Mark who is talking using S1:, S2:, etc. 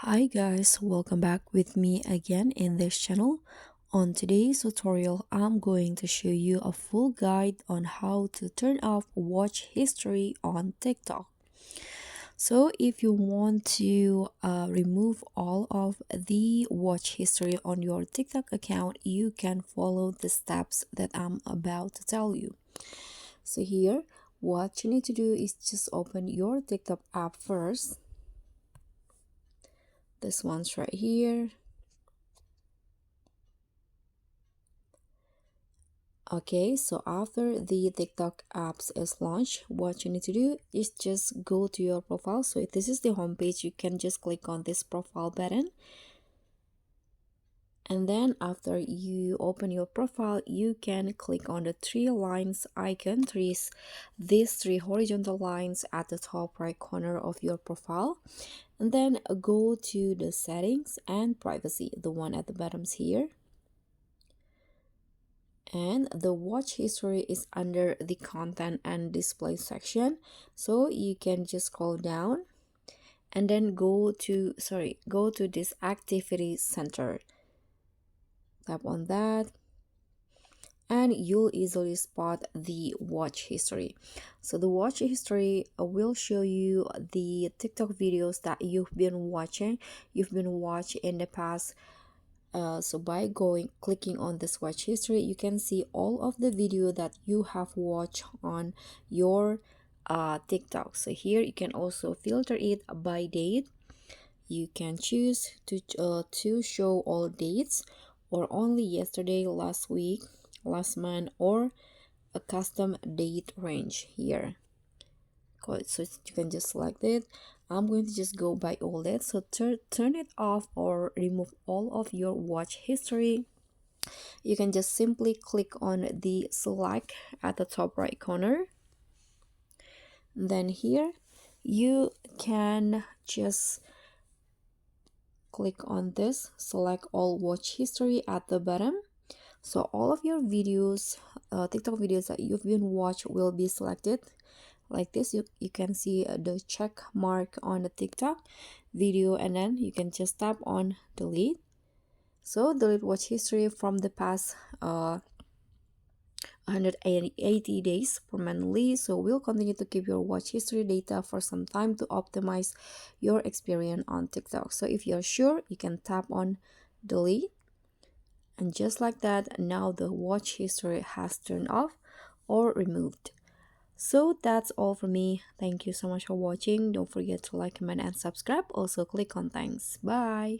S1: Hi guys, welcome back with me again in this channel. On today's tutorial, I'm going to show you a full guide on how to turn off watch history on TikTok. So if you want to remove all of the watch history on your TikTok account, you can follow the steps that I'm about to tell you. So here, what you need to do is just open your TikTok app first. This one's right here. Okay, so after the TikTok apps is launched, what you need to do is just go to your profile. So if this is the home page, you can just click on this profile button. And then after you open your profile, you can click on the three lines icon, these three horizontal lines at the top right corner of your profile. And then go to the settings and privacy, the one at the bottoms here. And the watch history is under the content and display section, so you can just scroll down and then go to this activity center, tap on that, and you'll easily spot the watch history. So the watch history will show you the TikTok videos that you've been watching in the past. So by clicking on this watch history, you can see all of the video that you have watched on your TikTok. So here you can also filter it by date. You can choose to show all dates, or only yesterday, last week, last month, or a custom date range here. So you can just select it. I'm going to just go by all that. So turn it off or remove all of your watch history. You can just simply click on the select at the top right corner. Then here you can just click on this select all watch history at the bottom. So all of your videos, TikTok videos that you've been watched will be selected like this. You can see the check mark on the TikTok video, and then you can just tap on delete. So delete watch history from the past 180 days permanently. So we'll continue to keep your watch history data for some time to optimize your experience on TikTok. So if you're sure, you can tap on delete, and just like that, now the watch history has turned off or removed. So that's all for me. Thank you so much for watching. Don't forget to like, comment, and subscribe. Also click on thanks. Bye.